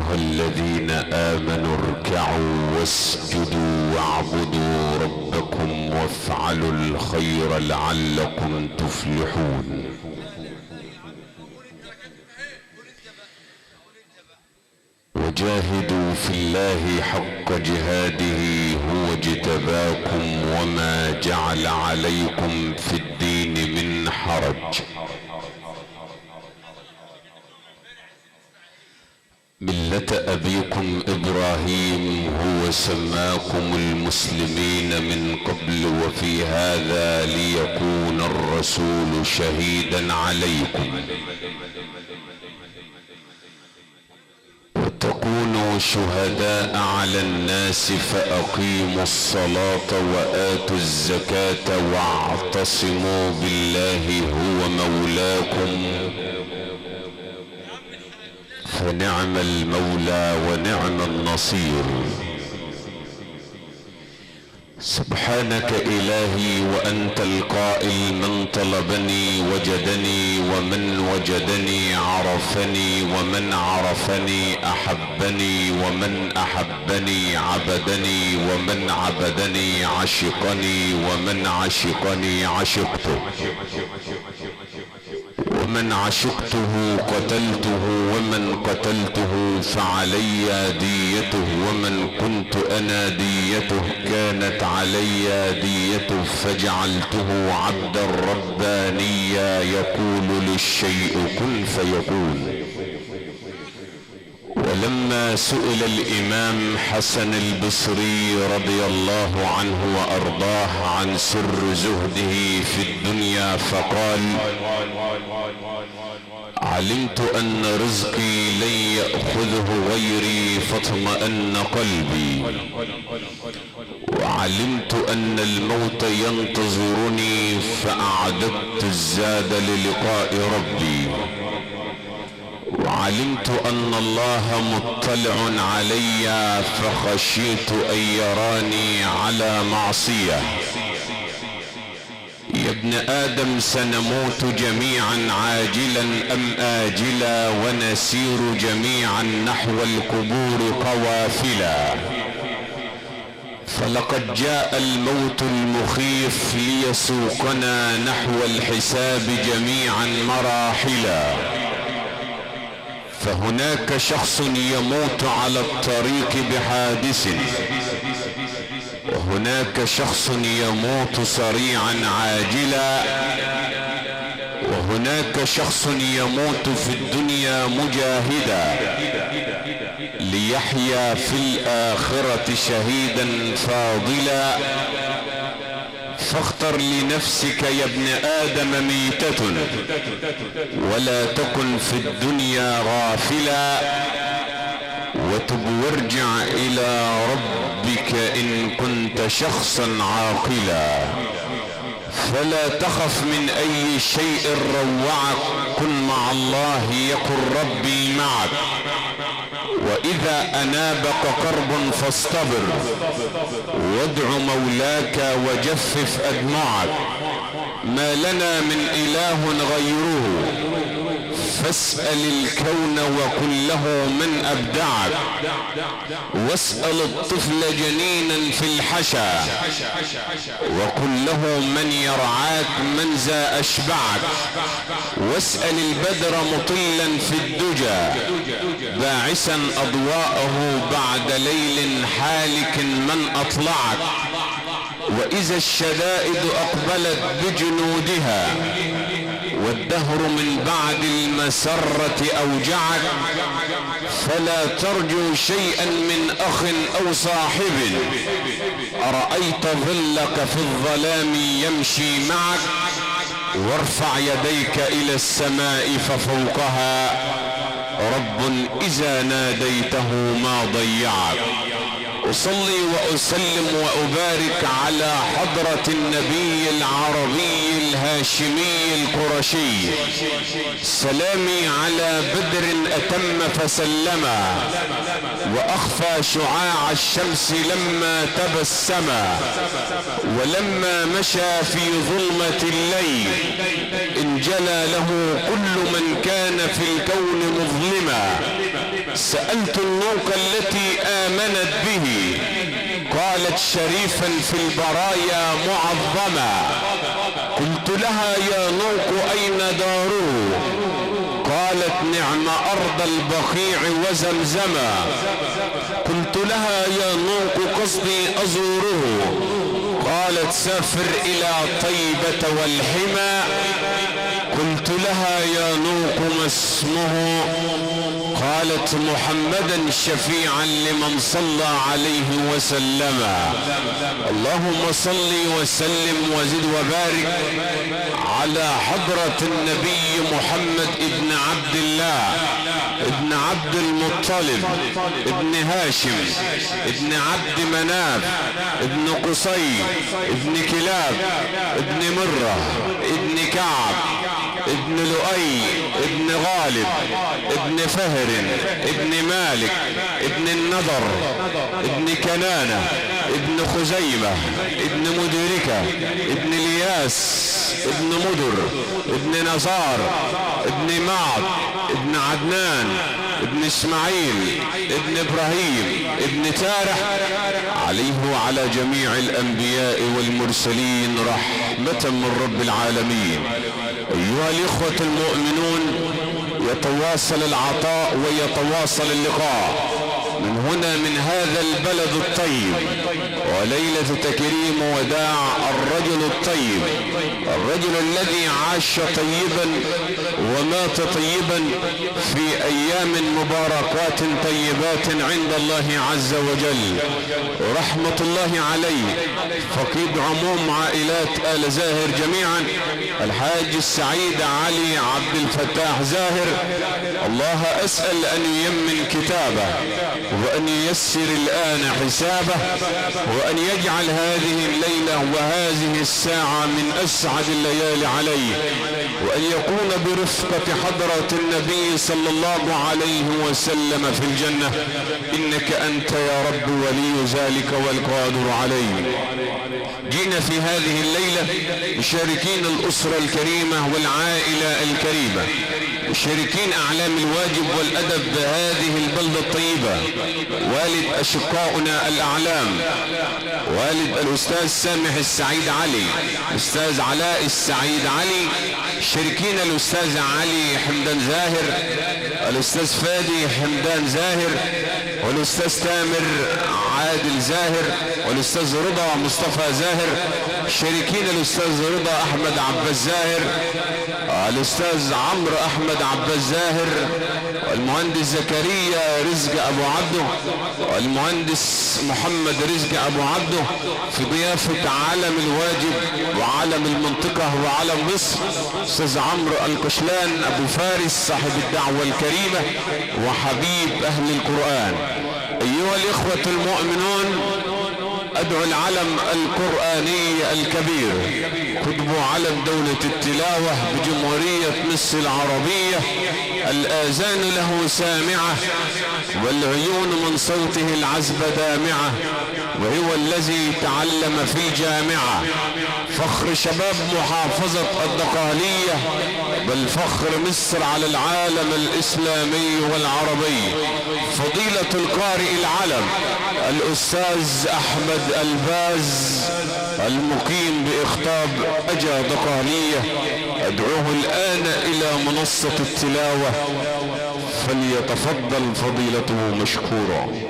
ايها الذين امنوا اركعوا واسجدوا واعبدوا ربكم وافعلوا الخير لعلكم تفلحون. وجاهدوا في الله حق جهاده هو اجتباكم وما جعل عليكم في الدين من حرج. ملة أبيكم إبراهيم هو سماكم المسلمين من قبل وفي هذا ليكون الرسول شهيدا عليكم وتكونوا شهداء على الناس فأقيموا الصلاة وآتوا الزكاة واعتصموا بالله هو مولاكم فنعم المولى ونعم النصير. سبحانك إلهي وأنت القائل من طلبني وجدني ومن وجدني عرفني ومن عرفني أحبني ومن أحبني عبدني ومن عبدني عشقني ومن عشقني عشقته ومن عشقته قتلته ومن قتلته فعلي ديته ومن كنت أنا ديته كانت علي ديته فجعلته عبدا ربانيا يقول للشيء كن فيكون. ولما سئل الإمام حسن البصري رضي الله عنه وأرضاه عن سر زهده في الدنيا فقال علمت أن رزقي لن يأخذه غيري فاطمأن قلبي وعلمت أن الموت ينتظرني فأعددت الزاد للقاء ربي وعلمت أن الله مطلع علي فخشيت أن يراني على معصية. يا ابن آدم سنموت جميعا عاجلا أم آجلا ونسير جميعا نحو القبور قوافلا فلقد جاء الموت المخيف ليسوقنا نحو الحساب جميعا مراحلا. فهناك شخص يموت على الطريق بحادث وهناك شخص يموت سريعا عاجلا وهناك شخص يموت في الدنيا مجاهدا ليحيا في الآخرة شهيدا فاضلا. فاختر لنفسك يا ابن آدم ميتة ولا تكن في الدنيا غافلا وتب وارجع إلى ربك إن كنت شخصا عاقلا. فلا تخف من أي شيء روعك كن مع الله يكن ربي معك. وإذا أنابك كرب فاصطبر وادع مولاك وجفف أدمعك. ما لنا من إله غيره فاسأل الكون وقل له من أبدعك واسأل الطفل جنينا في الحشا وقل له من يرعاك من ذا أشبعك واسأل البدر مطلا في الدجى باعثا أضواءه بعد ليل حالك من أطلعك. وإذا الشدائد أقبلت بجنودها والدهر من بعد المسرة أوجعك فلا ترجو شيئا من أخ أو صاحب أرأيت ظلك في الظلام يمشي معك وارفع يديك إلى السماء ففوقها رب إذا ناديته ما ضيعك. أصلي وأسلم وأبارك على حضرة النبي العربي الهاشمي القرشي سلامي على بدر أتم فسلما وأخفى شعاع الشمس لما تبسما ولما مشى في ظلمة الليل انجلى له كل من كان في الكون مظلما سألت النوق التي آمنت به، قالت شريفا في البرايا معظما. قلت لها يا نوق أين داره؟ قالت نعم أرض البقيع وزمزما. قلت لها يا نوق قصدي أزوره، قالت سافر إلى طيبة والحمى. قلت لها يا نوق ما اسمه؟ قالت محمدا شفيعا لمن صلى عليه وسلم. اللهم صل وسلم وزد وبارك على حضرة النبي محمد ابن عبد الله ابن عبد المطلب ابن هاشم ابن عبد مناف ابن قصي ابن كلاب ابن مرة ابن كعب ابن لؤي ابن غالب ابن فهر ابن مالك ابن النضر ابن كنانة ابن خزيمة ابن مدركة ابن الياس ابن مدر ابن نزار ابن معد ابن عدنان ابن اسماعيل ابن ابراهيم ابن تارح، عليه وعلى جميع الانبياء والمرسلين رحمة من رب العالمين. ايها الاخوة المؤمنون، يتواصل العطاء ويتواصل اللقاء من هنا من هذا البلد الطيب، وليلة تكريم وداع الرجل الطيب، الرجل الذي عاش طيبا ومات طيبا في ايام مباركات طيبات عند الله عز وجل، رحمة الله عليه، فقيد عموم عائلات آل زاهر جميعا، الحاج السعيد علي عبد الفتاح زاهر. الله اسأل ان ييمن كتابه وان ييسر الان حسابه، وان يجعل هذه الليلة وهذه الساعة من اسعد الليالي عليه، وان يكون برفقة حضرة النبي صلى الله عليه وسلم في الجنة، انك انت يا رب ولي ذلك والقادر عليه. جينا في هذه الليلة مشاركين الاسرة الكريمة والعائلة الكريمة، مشاركين اعلام الواجب والادب بهذه البلدة الطيبة، والد اشقاؤنا الاعلام، والد الاستاذ سامح السعيد علي، الاستاذ علاء السعيد علي، شاركين الاستاذ علي حمدان زاهر، الاستاذ فادي حمدان زاهر، والاستاذ تامر عادل زاهر، والاستاذ رضا مصطفى زاهر، شاركين الاستاذ رضا احمد عباس زاهر، الاستاذ عمرو احمد عباس زاهر، المهندس زكريا رزق ابو عبده، والمهندس محمد رزق ابو عبده، في ضيافة علم الواجب وعلم المنطقة وعلم مصر استاذ عمرو القشلان ابو فارس صاحب الدعوة الكريمة وحبيب اهل القرآن. ايها الاخوة المؤمنون، ادعو العلم القرآني الكبير قطب علم دولة التلاوة بجمهورية مصر العربية، الاذان له سامعة والعيون من صوته العذب دامعة، وهو الذي تعلم في الجامعة، فخر شباب محافظة الدقهلية، بل فخر مصر على العالم الاسلامي والعربي، فضيلة القارئ العلم الاستاذ احمد الباز المقيم باخطاب اجا دقهلية، ادعوه الان الى منصة التلاوة فليتفضل فضيلته مشكورا.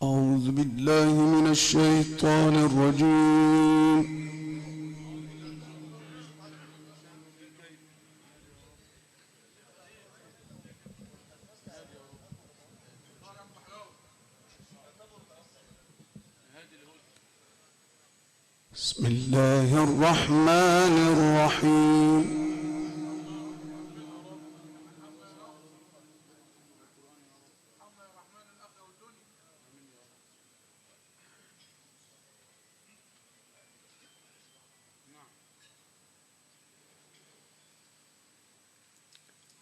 أعوذ بالله من الشيطان الرجيم. بسم الله الرحمن الرحيم.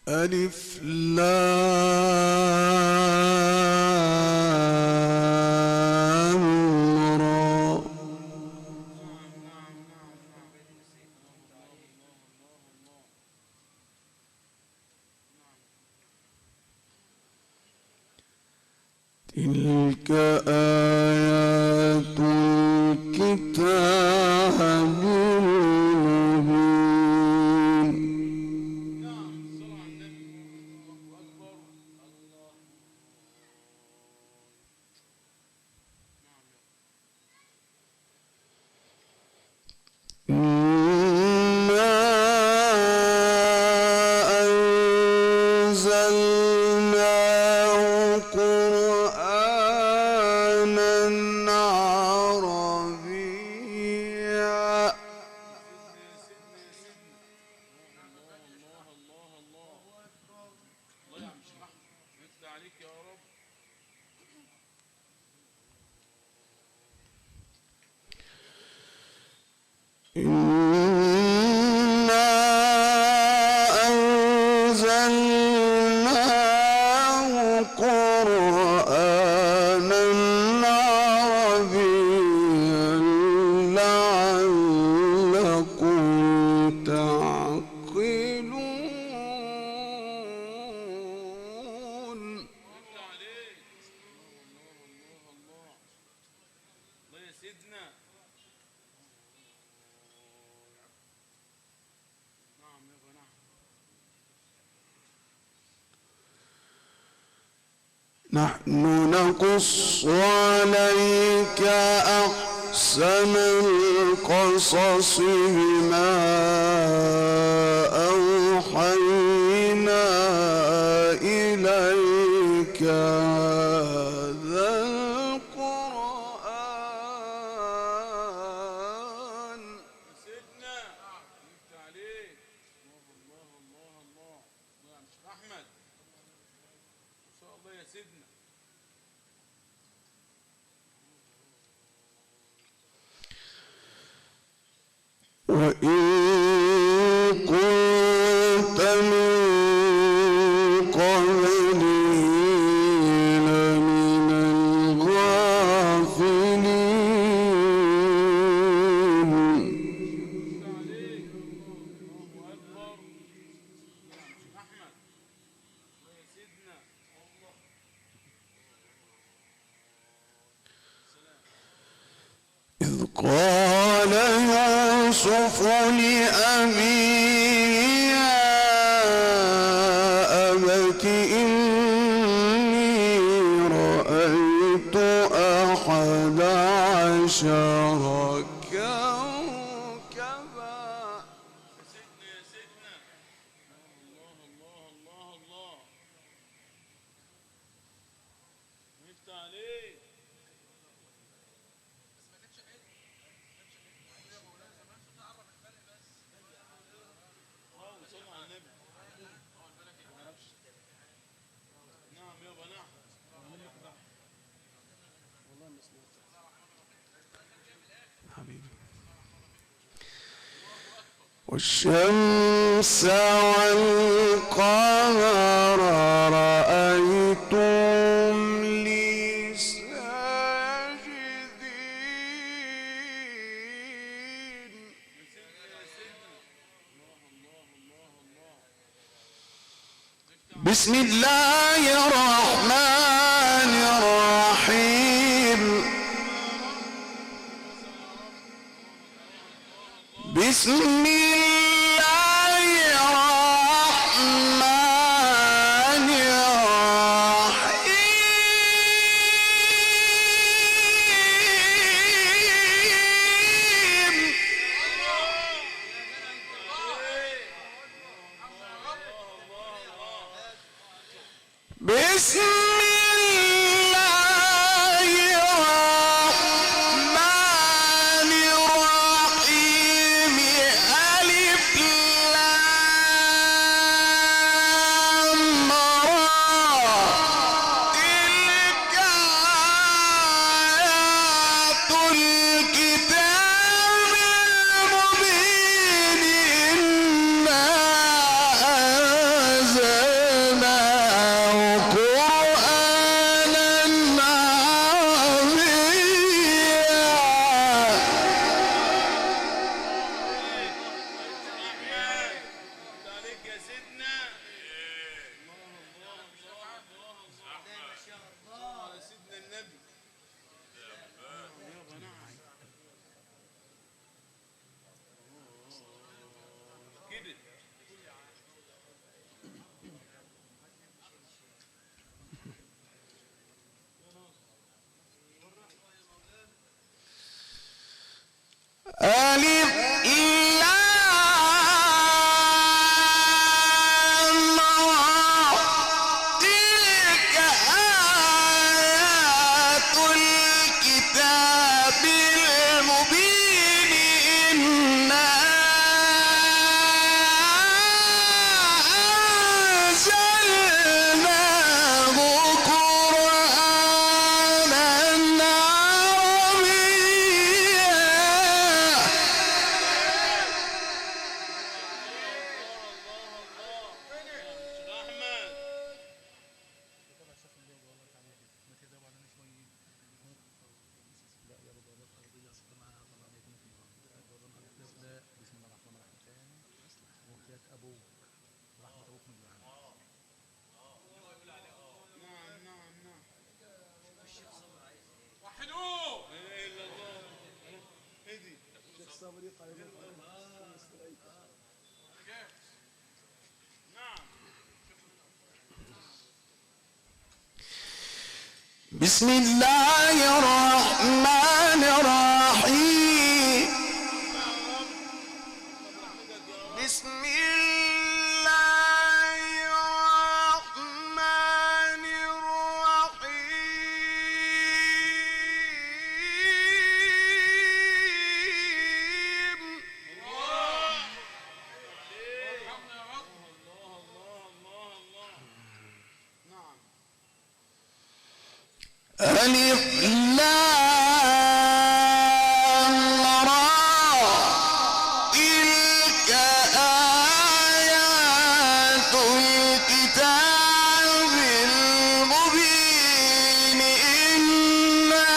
ألف لام را تلك آيات الكتاب المبين. نحن نقص عليك أحسن القصص بما أوحينا إليك هذا القرآن. سيدنا انت عليك. الله الله الله يا مش احمد ان شاء الله يا سيدنا. وإن كنت من قبله لمن الغافلين. إذ قال يوسف لأبيه يا أبت إني رأيت أحد عشر كوكبا. سيدنا يا سيدنا. الله الله الله الله انت عليك. نعم يابا نعم. والشمس والقمر رأيتم لي ساجدين. بسم الله الرحمن الرحيم. بسم الله الرحمن الرحيم. بسم الله الرحمن الرحيم. ألف ألف لام را تلك آيات الكتاب المبين إنا أنزلناه قرآنا وحدوه لا اله الا الله. هدي نعم. بسم الله الرحمن الرحيم. بسم الله الرحمن الرحيم. ارحمنا يا رب. الله الله الله الله. نعم. ألف لام را تلك آيات الكتاب المبين إنا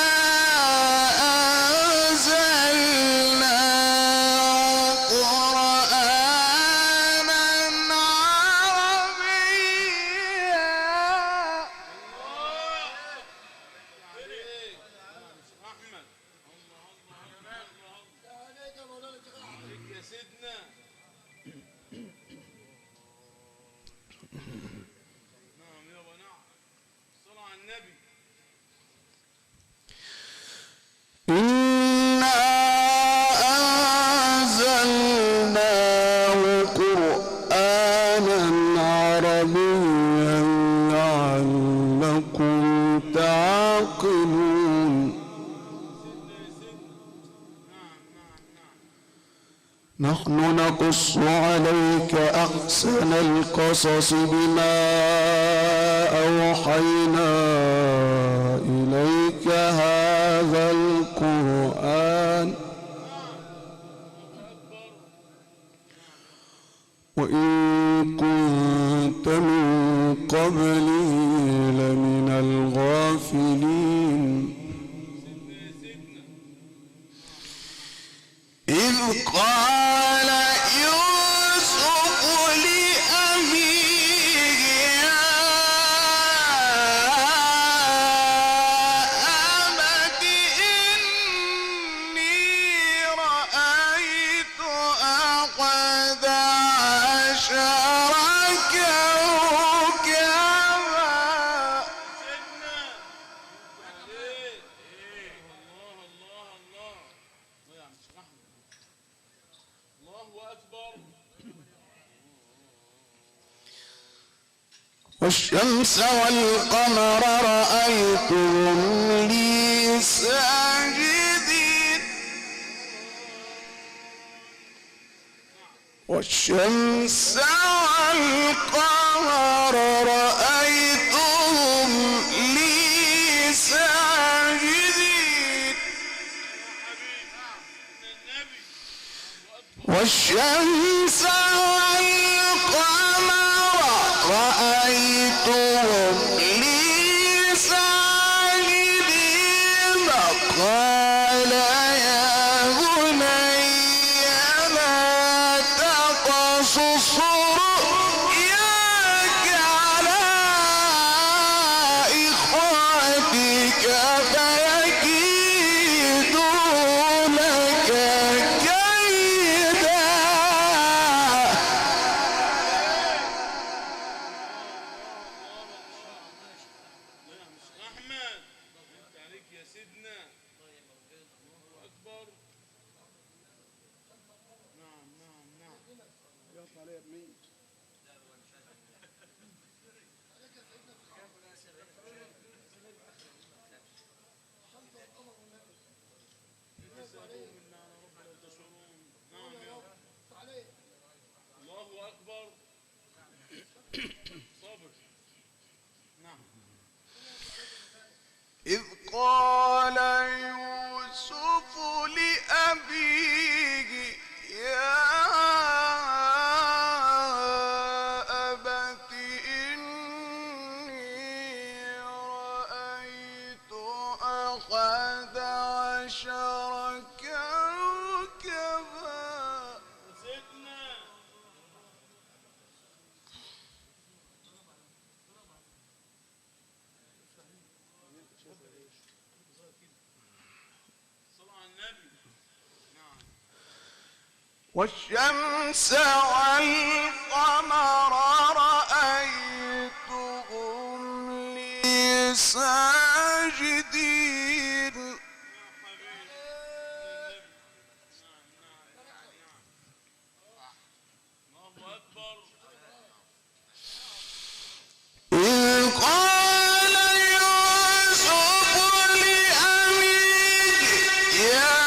أنزلناه قرآنا عربيا. عليك احمد. الله الله الله عليك يا سيدنا. نعم يابا نعم. الصلاة على النبي. إنا أنزلناه قرآنا عربيا لعلكم تعقلون. نحن نقص عليك أحسن القصص بما أوحينا إليك هذا القرآن وإن كنت من قبله لمن الغافلين. إذ قال يوسف لأبيه يا أبت إني رأيت أحد عشر كوكبا. سيدنا. عليك. الله الله الله. الله يا عم شيخ احمد. الله اكبر. والشمس والقمر رأيتهم لي ساجدين. والشمس والقمر رأيتهم لي ساجدين. النبي. والشمس والقمر رأيتهم لي ساجدين. قال يا بني لا تقصص رؤياك على إخوتك فيكيدوا لك كيدا. احمد. انت عليك يا سيدنا. الله اكبر. الله أكبر. صابر. نعم. إذ قال يوسف لأبيه يا أبت إني رأيت أحد عشر كوكبا. سيدنا صلى على النبي. نعم. والشمس والقمر رأيتهم لي ساجدين. يا حبيبي النبي. نعم. الله أكبر. إذ قال يوسف لأبيه يا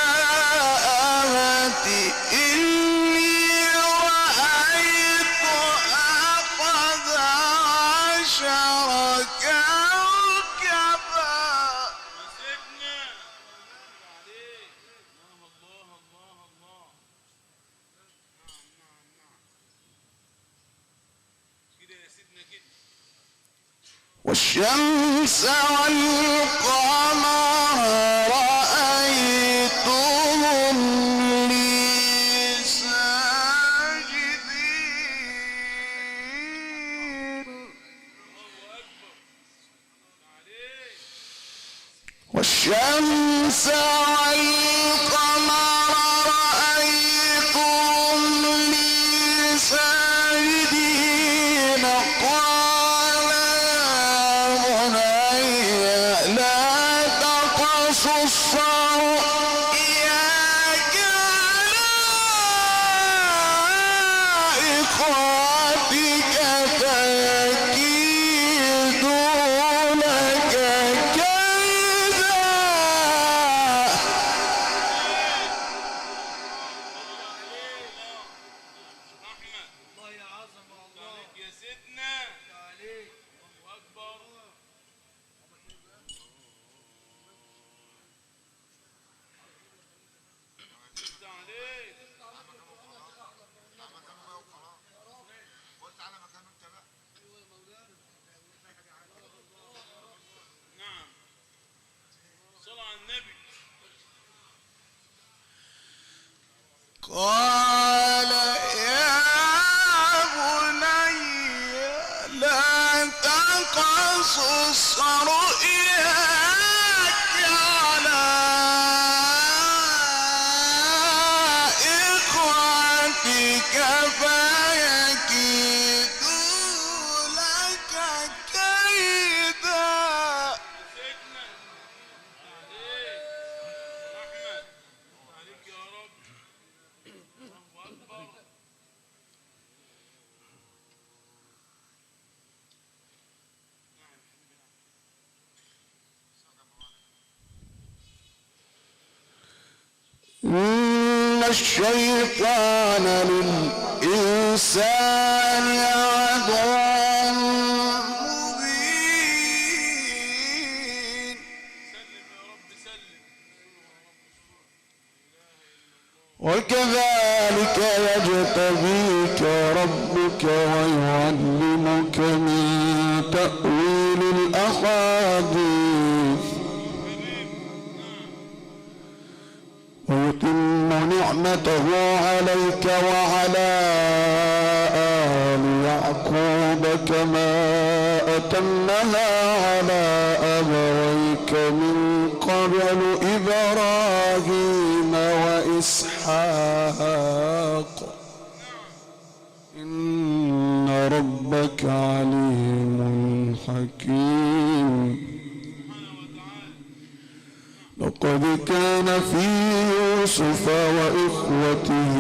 أبت إني رأيت أحد عشر كوكبا. سيدنا عليك. الله الله الله الله. نعم. كده يا سيدنا كده. والشمس والقمر رأيتهم لي ساجدين. الله أكبر. عليك. والشمس والقمر رأيتهم لي ساجدين. قال يا بني لا تقصص رؤياك على إخوتك فيكيدوا لك كيدا. أحمد. الله يا عظم الله. عليك يا سيدنا. عليك. الله أكبر. عليك. نعم. صلى على النبي. قال يا بني لا تقصص رؤياك على إخوتك فيكيدوا لك كيدا. سيدنا عليك. أحمد. عليك يا رب. الله أكبر. إن الشيطان للإنسان عدو مبين. سلم يا رب سلم. وكذلك يجتبيك ربك ويعلمك من تأويل الأحاديث ويتم نعمته عليك وعلى آل يعقوب كما أتمها على أبويك من قبل إبراهيم وإسحاق إن ربك عليم حكيم. لقد كان في يوسف وإخوته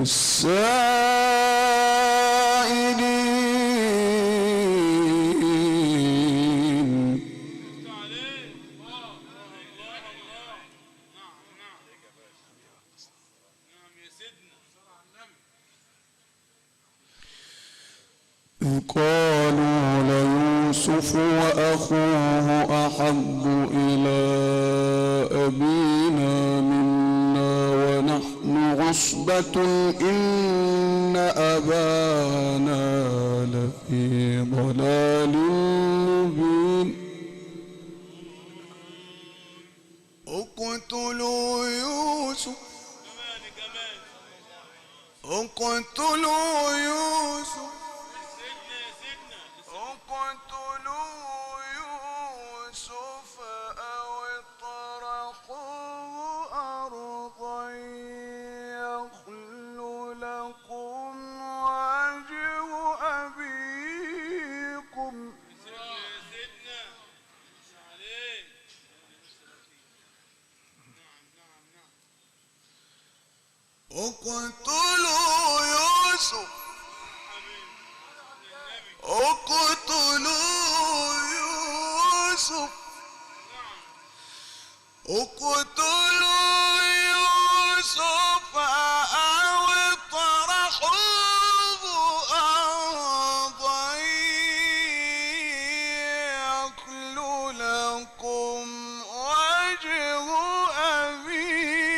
السائلين. إذ قالوا ليوسف وأخوه أحب إلى أبينا منا ونحن عصبة إن أبانا لفي ضلال مبين. اقتلوا يوسف اقتلوا يوسف اقتلوا يوسف أو اطرحوه أرضا يخل لكم وجه أبيكم. اقتلوا يوسف اقتلوا يوسف اقتلوا يوسف أو اطرحوه أرضا يخل لكم وجه أبيكم.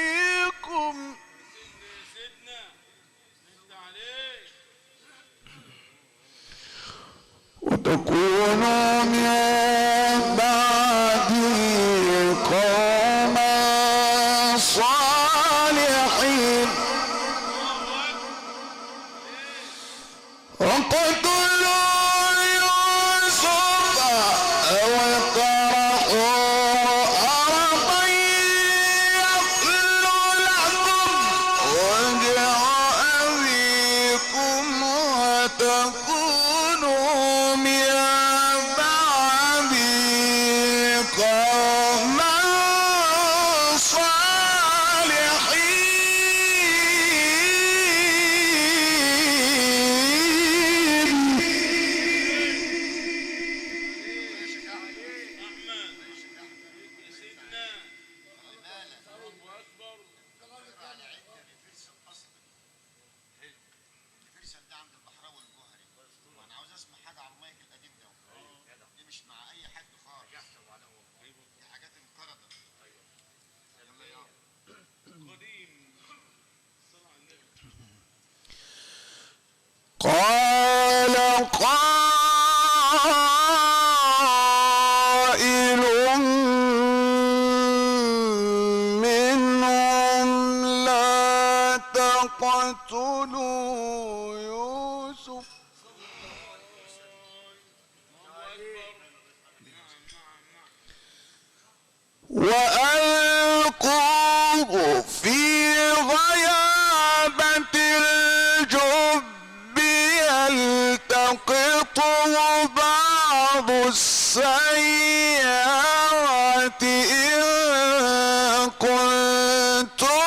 وتكونوا من بعده قوما صالحين. اقتلوا يوسف أو اطرحوه أرضا يخل لكم وجه أبيكم وتكونوا من بعده قوما قال قائل منهم لا تقتلوا يوسف وألقوه في غيابة الجب يلتقطه بعض السيارة إن كنتم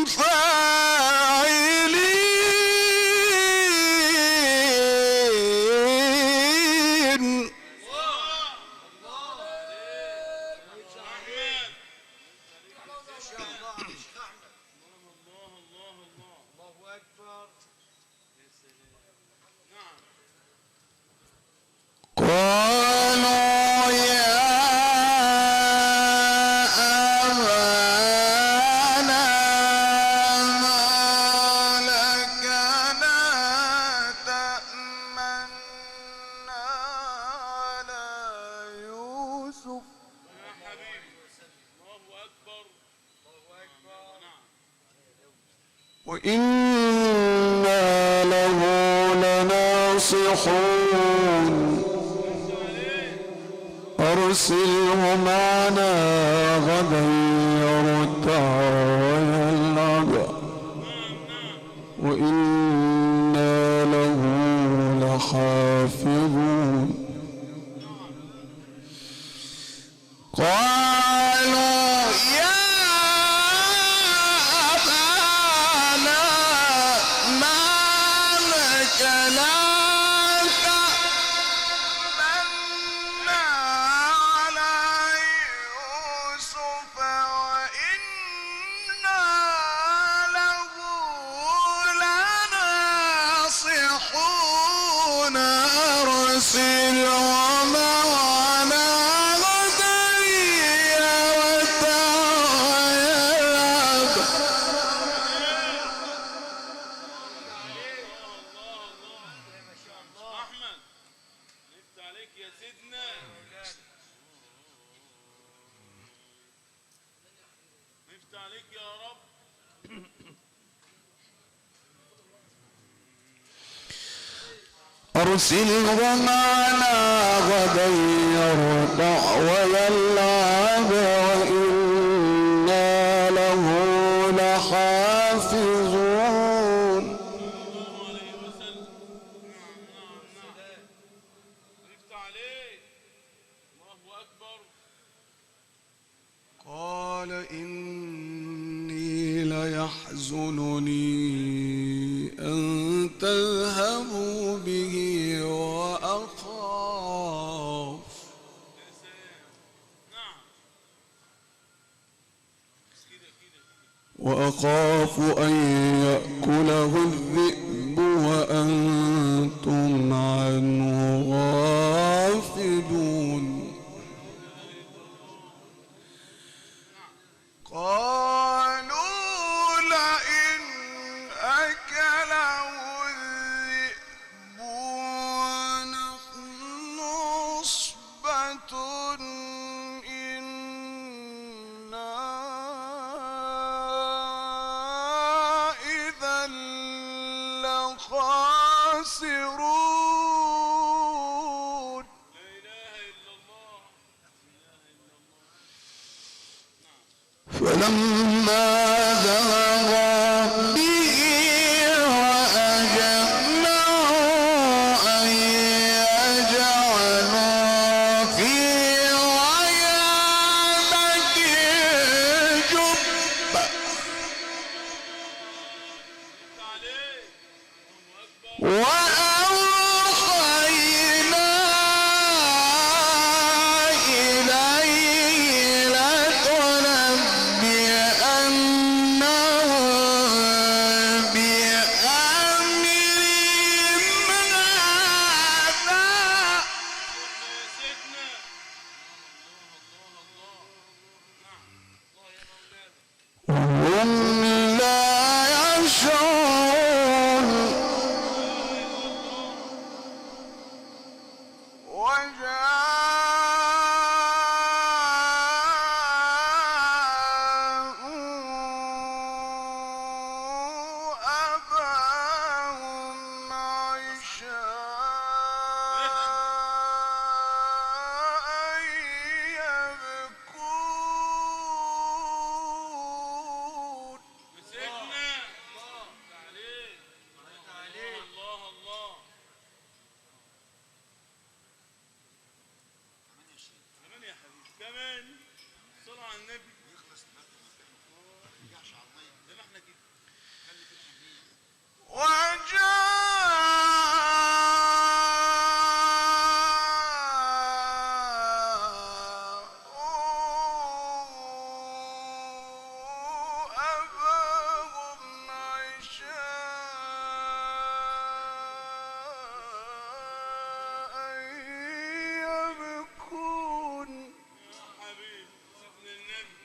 فاعلين. قالوا يا أبانا ما لك لا تأمنا على يوسف وإنا له لناصحون أرسله معنا غدا يرتع ويلعب وإنا له لحافظون. قالوا يا أبانا أرسله معنا غدا يرتع ويلعب وإنا له لحافظون. قال إني ليحزنني أن تذهبوا به وأخاف أن يأكله الذئب وأنتم عنه غافلون. قالوا لئن أكله الذئب ونحن عصبة إنا إذا لخاسرون. فلما ذهبا به وأجمعوا أن يجعلوا في غيابة الجب وأوحينا إليه لتنبئنهم بأمرهم هذا وهم لا يشعرون. وجاءوا أباهم عشاء يبكون. كمان صلوا على النبي يخلص ما يرجعش على الميه زي ما احنا كده. أباهم عشاء يبكون. حبيب سيدنا النبي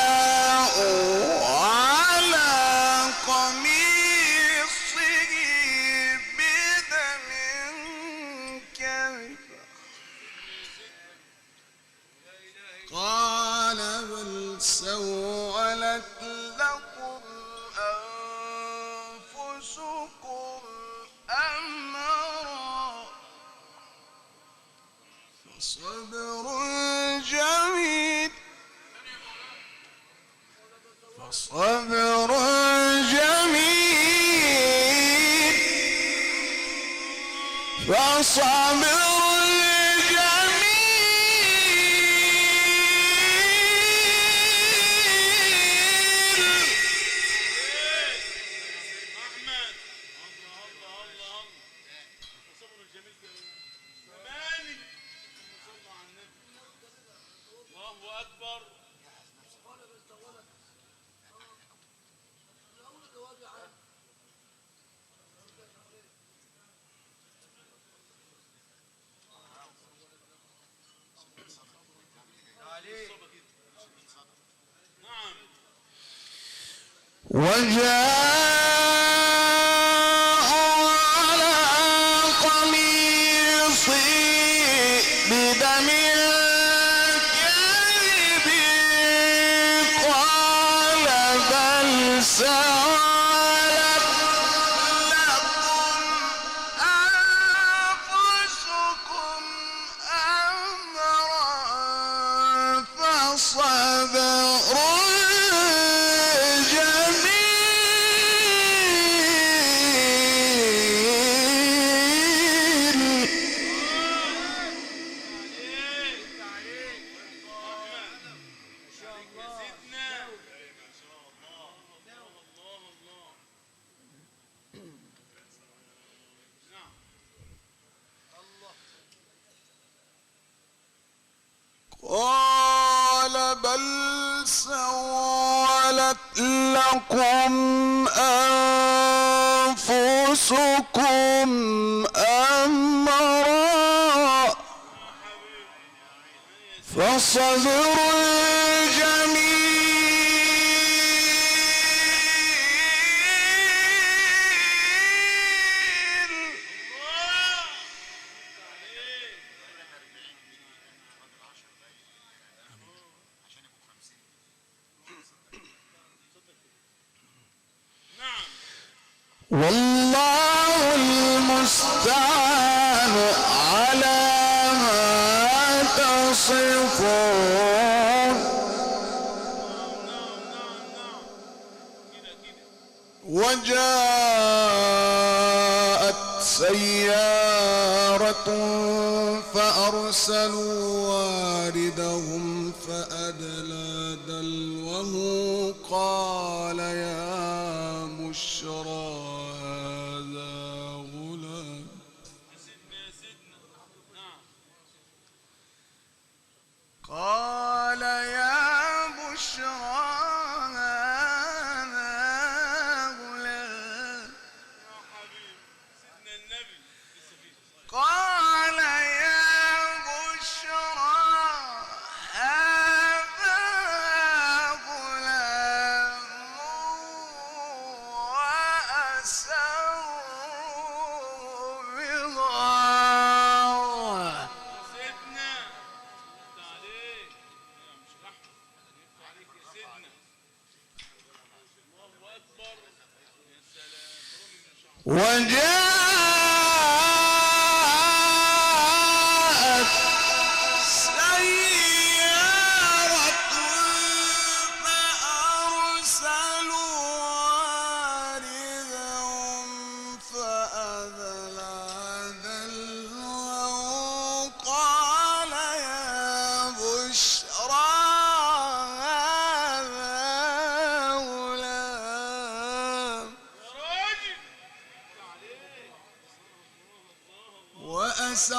وجاءوا على قميصه بدم كذب قال بل سولت لكم أنفسكم أمرا فصبر جميل فصبر جميل فصبر وجاءوا على قميصه بدم كذب قال بل سولت لكم أنفسكم أمرا فصبر قال بل سولت لكم أنفسكم أمرا فصبر جميل والله المستعان على ما تصفون وجاءت سيارة فأرسلوا واردهم فأدلى دلوه قال يا بشرى هذا غلام قال يا بشرى هذا غلام قال يا بشرى هذا غلام وأسروا بضاعة وجاءت سيارة فأرسلوا واردهم فأدلى دلوه قال يا بشرى هذا غلام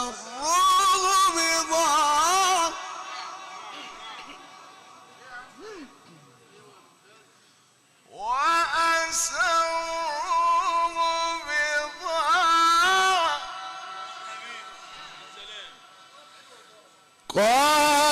وأسروه بضاعة قال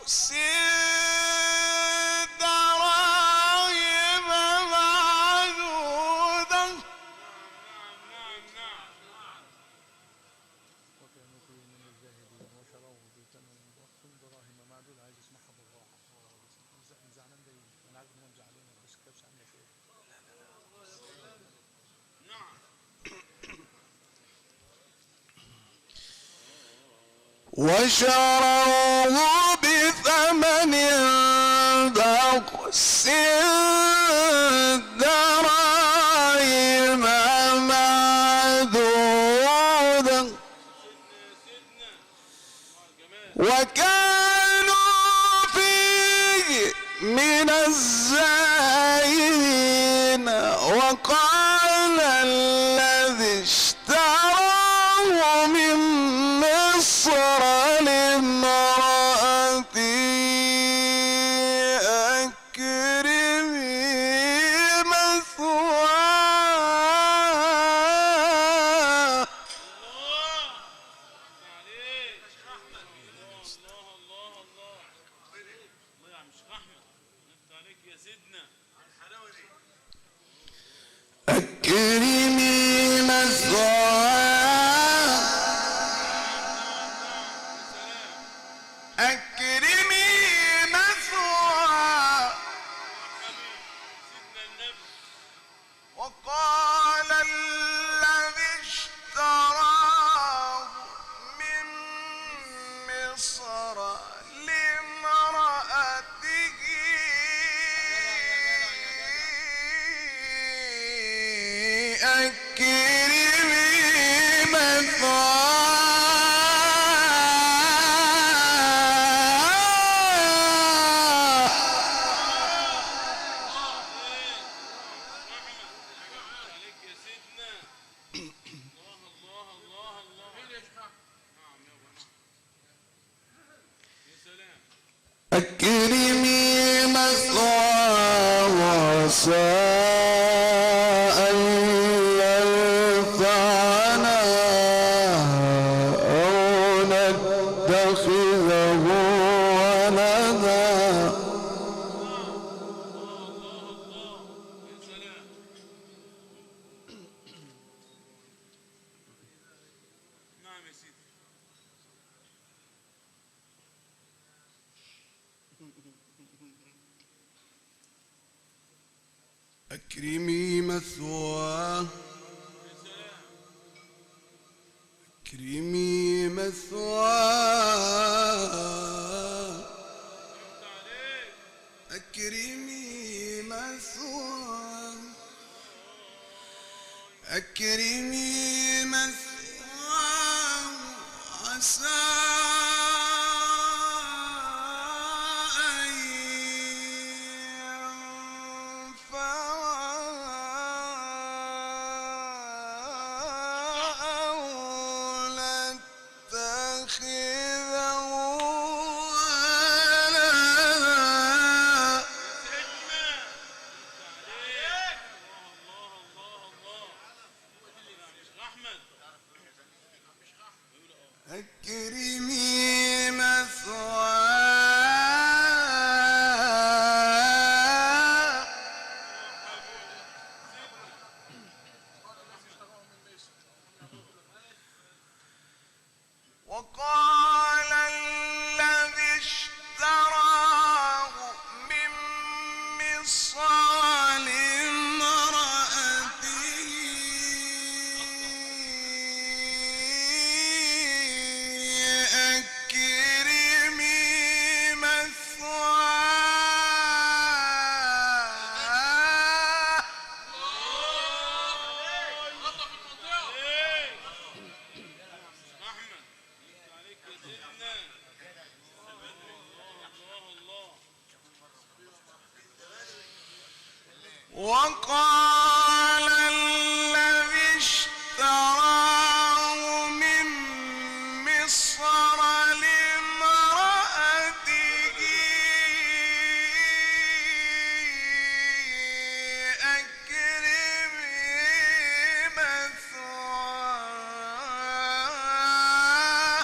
بأس دراهم معدودة وكانوا فيه من الزاهدين وشروه بثمن بخس دراهم معدود. عايز اسمعها بالراحه. زعلان ده انا عارف انهم زعلانين بس كبس عندك ايه. وشروه بثمن بخس دراهم معدودة وكانوا فيه من الزاهدين. وقال الذي اشتراه من مصر لامرأته أكرمي مثواه أكرمي مثواه أكرمي مثواه. وقال الذي اشتراه من مصر لامرأته أكرمي مثواه أكرمي مثواه وعسى أن ينفعنا أو نتخذه ولدا. أكرمي مثواه أكرمي مثواه أكرمي مثواه أكرمي مثواه عسى أن ينفعنا أو نتخذه ولدا. أكرمي مثواه وقال الذي اشتراه من مصر لامرأته أكرمي مثواه وقال الذي اشتراه من مصر لامرأته أكرمي مثواه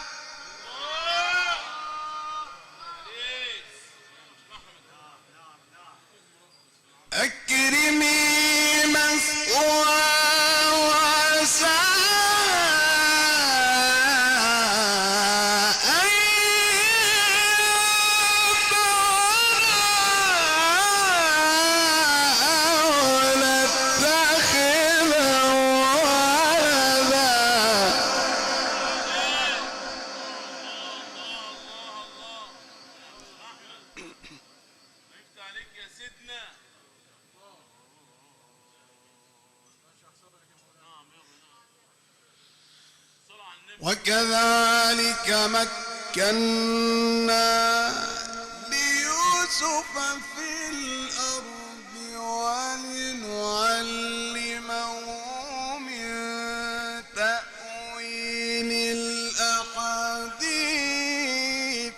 وكذلك مكنا ليوسف في الأرض ولنعلمه من تأويل الأحاديث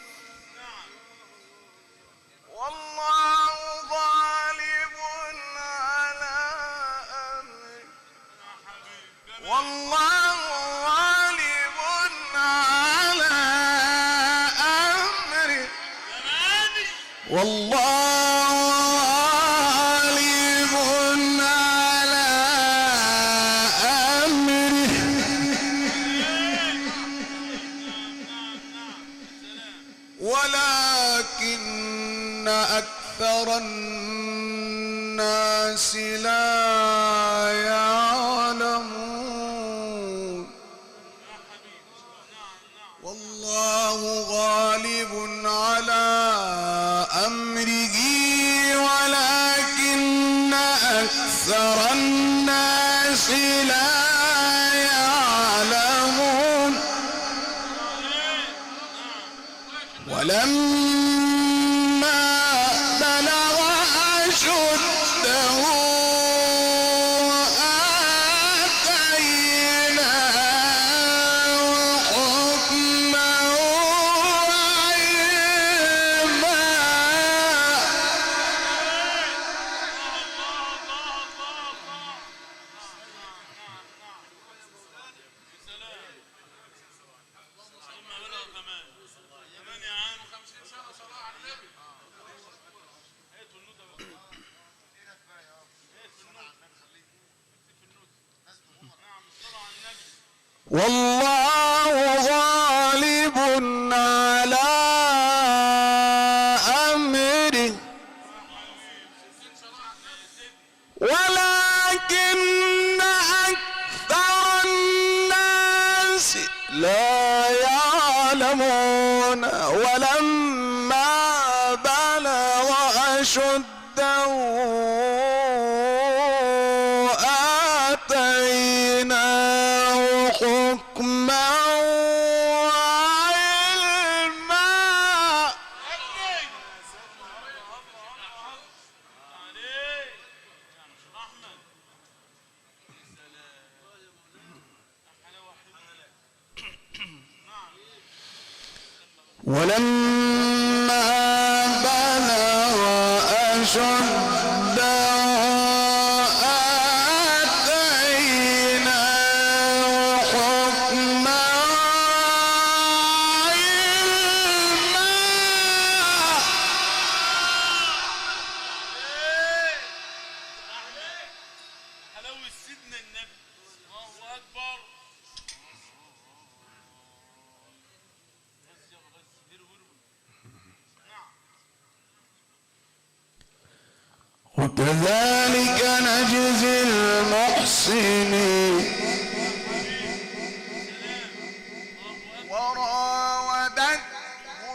والله غالب على أمره والله غالب على أمره والله غالب على أمره ولكن أكثر الناس لا يعلمون والله غالب على أمره ولكن أكثر الناس لا يعلمون ولما بلغ أشده آتيناه حكما وعلما والله غالب على أمره ولكن أكثر الناس لا يعلمون ولما بلغ أشده آتيناه حكما وعلما ولما بلغ أشده آتيناه حكما وعلما حلاوة سيدنا النبي الله أكبر وكذلك نجزي المحسنين وراودته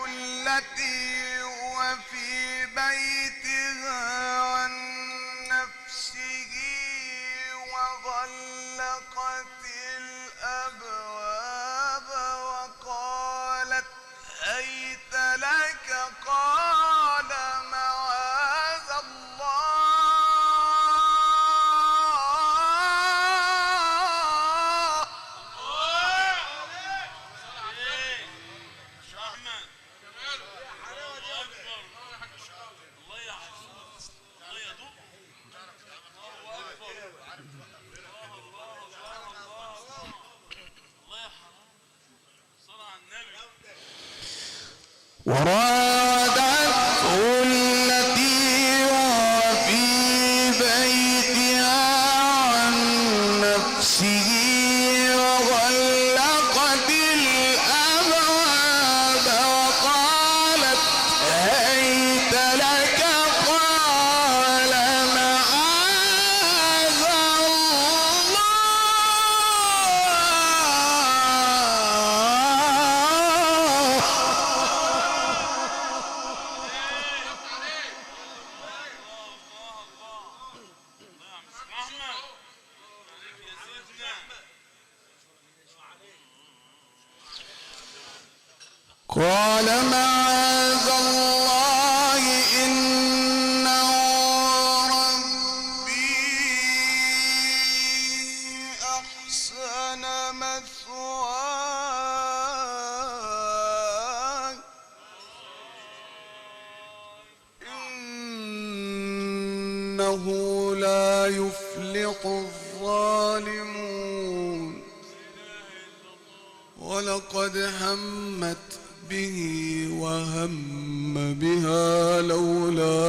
التي هو في بيتها عن نفسه وغلقت الأبواب وقالت هيت لك قال معاذ الله وراودته التي هو في بيتها عن نفسه وغلقت الأبواب وقالت هيت لك قال معاذ الله قال معاذ الله إنه ربي أحسن مثواي إنه لا يفلح الظالمون ولقد همت به وهم بها لولا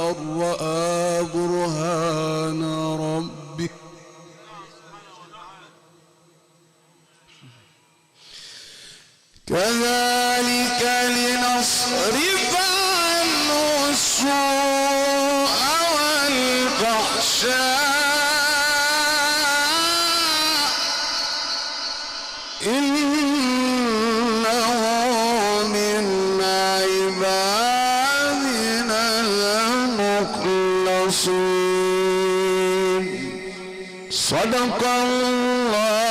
أن رأى برهان ربه كذلك لنصرف عنه السوء والفحشاء إنه من عبادنا المخلصين صدق الله